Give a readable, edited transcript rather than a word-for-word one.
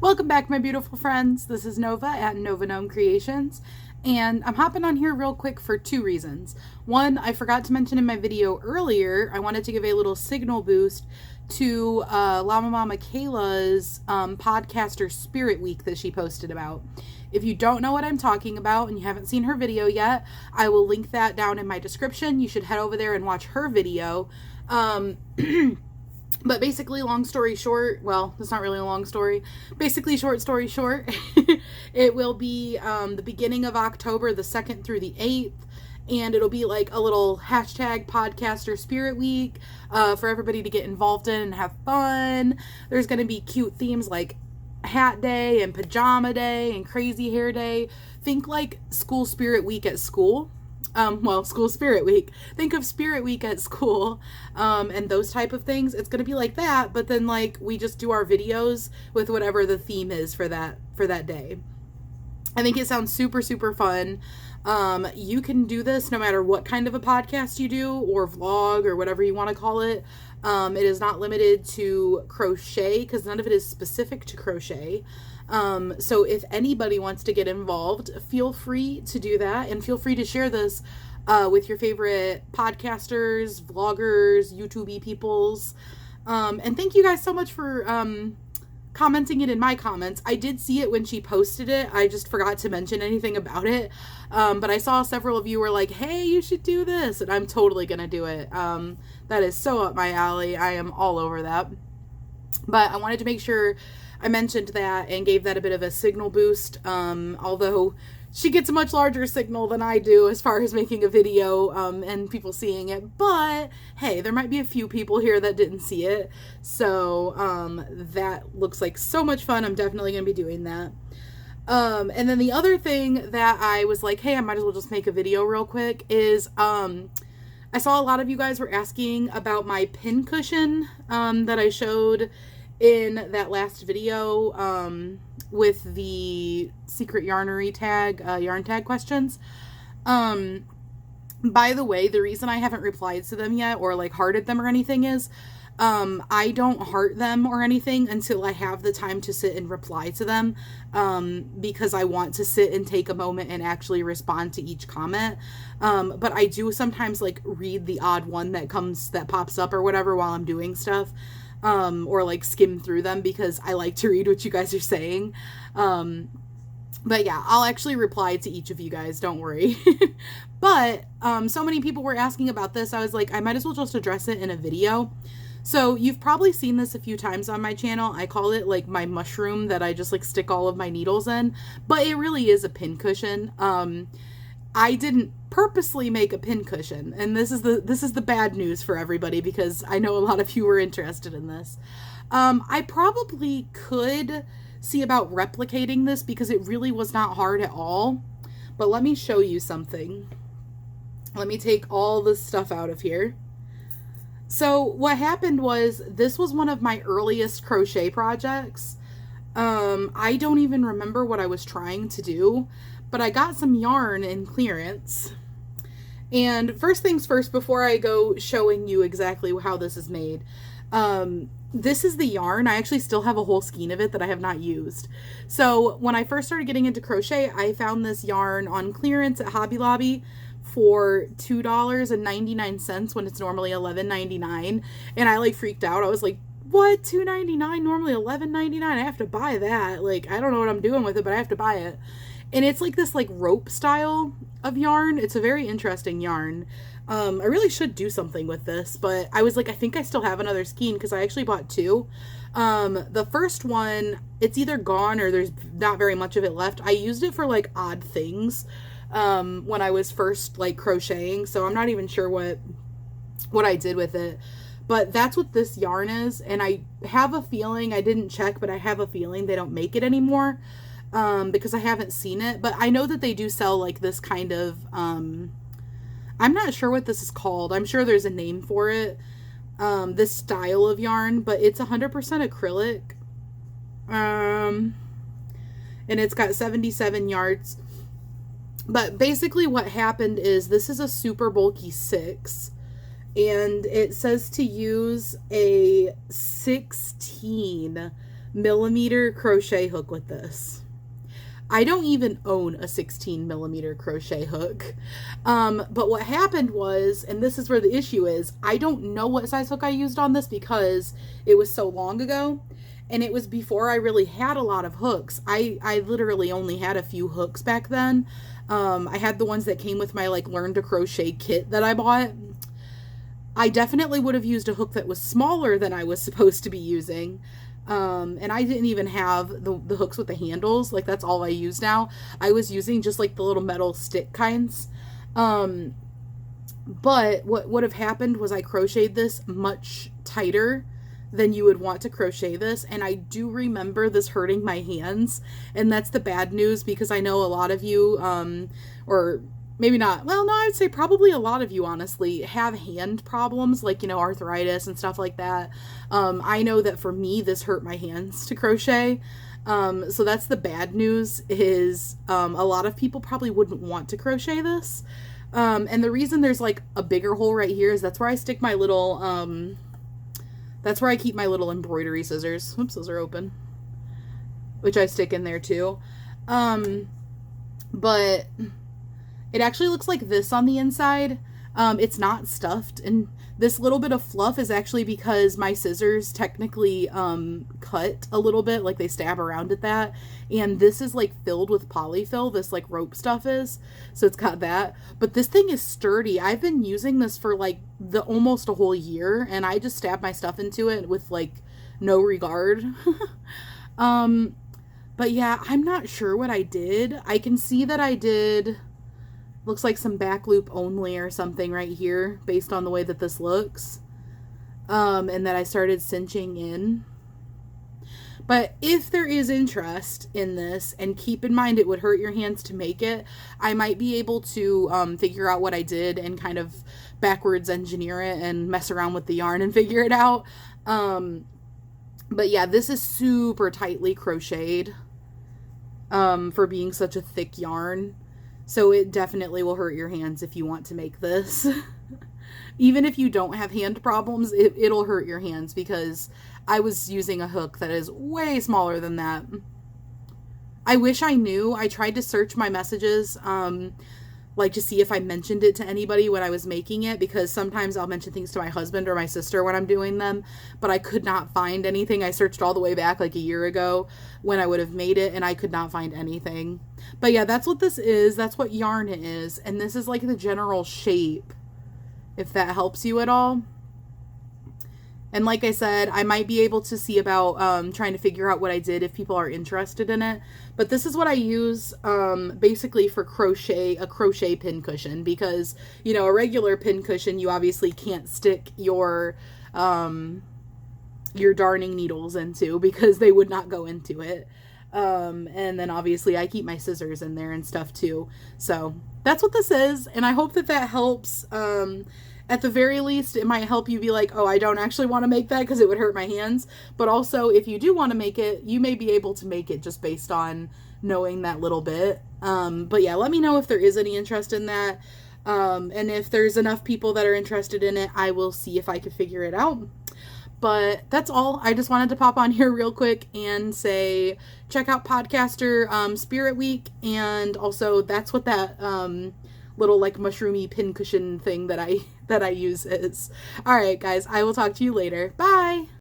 Welcome back, my beautiful friends. This is Nova at Nova Gnome Creations, and I'm hopping on here real quick for two reasons. One, I forgot to mention in my video earlier, I wanted to give a little signal boost to Llama Mama Kayla's podcaster Spirit Week that she posted about. If you don't know what I'm talking about and you haven't seen her video yet, I will link that down in my description. You should head over there and watch her video. But basically, long story short, well, it's not really a long story. Basically, short story short, it will be the beginning of October, the 2nd through the 8th. And it'll be like a little hashtag podcaster spirit week for everybody to get involved in and have fun. There's going to be cute themes like hat day and pajama day and crazy hair day. Think like school spirit week at school. School spirit week. Think of spirit week at school, and those type of things. It's going to be like that, but then like we just do our videos with whatever the theme is for that day. I think it sounds super, super fun. You can do this no matter what kind of a podcast you do or vlog or whatever you want to call it. It is not limited to crochet because none of it is specific to crochet. So if anybody wants to get involved, feel free to do that and feel free to share this with your favorite podcasters, vloggers, YouTube peoples. And thank you guys so much for commenting it in my comments. I did see it when she posted it. I just forgot to mention anything about it. But I saw several of you were like, hey, you should do this. And I'm totally going to do it. That is so up my alley. I am all over that. But I wanted to make sure I mentioned that and gave that a bit of a signal boost, although she gets a much larger signal than I do as far as making a video and people seeing it. But hey, there might be a few people here that didn't see it. So that looks like so much fun. I'm definitely going to be doing that. And then the other thing that I was like, hey, I might as well just make a video real quick is I saw a lot of you guys were asking about my pin cushion that I showed in that last video with the secret yarnery tag, yarn tag questions. By the way, the reason I haven't replied to them yet or like hearted them or anything is I don't heart them or anything until I have the time to sit and reply to them because I want to sit and take a moment and actually respond to each comment. But I do sometimes like read the odd one that pops up or whatever while I'm doing stuff. Or like skim through them because I like to read what you guys are saying. But yeah, I'll actually reply to each of you guys, don't worry. But so many people were asking about this, I was like, I might as well just address it in a video. So you've probably seen this a few times on my channel. I call it like my mushroom that I just like stick all of my needles in, but it really is a pin cushion. I didn't purposely make a pin cushion, and this is the bad news for everybody because I know a lot of you were interested in this. I probably could see about replicating this because it really was not hard at all, but let me show you something. Let me take all this stuff out of here. So what happened was this was one of my earliest crochet projects. I don't even remember what I was trying to do, but I got some yarn in clearance. And first things first, before I go showing you exactly how this is made, this is the yarn. I actually still have a whole skein of it that I have not used. So when I first started getting into crochet, I found this yarn on clearance at Hobby Lobby for $2.99 when it's normally $11.99. And I like freaked out. I was like, what? $2.99? Normally $11.99? I have to buy that. Like, I don't know what I'm doing with it, but I have to buy it. And it's like this like rope style of yarn. It's a very interesting yarn. I really should do something with this, but I was like, I think I still have another skein because I actually bought two. The first one, it's either gone or there's not very much of it left. I used it for like odd things when I was first like crocheting, so I'm not even sure what I did with it. But that's what this yarn is, and I have a feeling, I didn't check, but I have a feeling they don't make it anymore. Because I haven't seen it, but I know that they do sell like this kind of, I'm not sure what this is called. I'm sure there's a name for it, this style of yarn, but it's 100% acrylic, and it's got 77 yards, but basically what happened is this is a super bulky 6, and it says to use a 16 millimeter crochet hook with this. I don't even own a 16 millimeter crochet hook. But what happened was, and this is where the issue is, I don't know what size hook I used on this because it was so long ago. And it was before I really had a lot of hooks. I literally only had a few hooks back then. I had the ones that came with my like learn to crochet kit that I bought. I definitely would have used a hook that was smaller than I was supposed to be using. And I didn't even have the hooks with the handles. Like, that's all I use now. I was using just like the little metal stick kinds. But what would have happened was I crocheted this much tighter than you would want to crochet this. And I do remember this hurting my hands. And that's the bad news, because I know a lot of you, or maybe not, well, no, I'd say probably a lot of you, honestly, have hand problems, like, you know, arthritis and stuff like that. I know that for me, this hurt my hands to crochet. So that's the bad news, is a lot of people probably wouldn't want to crochet this. And the reason there's like a bigger hole right here is that's where I stick my little, that's where I keep my little embroidery scissors. Oops, those are open. Which I stick in there too. But it actually looks like this on the inside. It's not stuffed, and this little bit of fluff is actually because my scissors technically cut a little bit, like they stab around at that, and this is like filled with polyfill, this like rope stuff is, so it's got that. But this thing is sturdy. I've been using this for like almost a whole year, and I just stab my stuff into it with like no regard. But yeah, I'm not sure what I did. I can see that I did, looks like some back loop only or something right here, based on the way that this looks. And that I started cinching in. But if there is interest in this, and keep in mind it would hurt your hands to make it, I might be able to figure out what I did and kind of backwards engineer it and mess around with the yarn and figure it out. But yeah, this is super tightly crocheted for being such a thick yarn. So it definitely will hurt your hands if you want to make this. Even if you don't have hand problems, it'll hurt your hands, because I was using a hook that is way smaller than that. I wish I knew. I tried to search my messages, like to see if I mentioned it to anybody when I was making it, because sometimes I'll mention things to my husband or my sister when I'm doing them, but I could not find anything. I searched all the way back like a year ago when I would have made it, and I could not find anything. But yeah, that's what this is. That's what yarn it is. And this is like the general shape, if that helps you at all. And like I said, I might be able to see about trying to figure out what I did if people are interested in it. But this is what I use basically for crochet, a crochet pin cushion. Because, you know, a regular pin cushion, you obviously can't stick your darning needles into, because they would not go into it. And then obviously I keep my scissors in there and stuff too. So that's what this is. And I hope that that helps. At the very least, it might help you be like, oh, I don't actually want to make that because it would hurt my hands. But also, if you do want to make it, you may be able to make it just based on knowing that little bit. But yeah, let me know if there is any interest in that. And if there's enough people that are interested in it, I will see if I can figure it out. But that's all. I just wanted to pop on here real quick and say, check out Podcaster Spirit Week. And also, that's what that little like mushroomy pin cushion thing that I use is. All right, guys, I will talk to you later. Bye.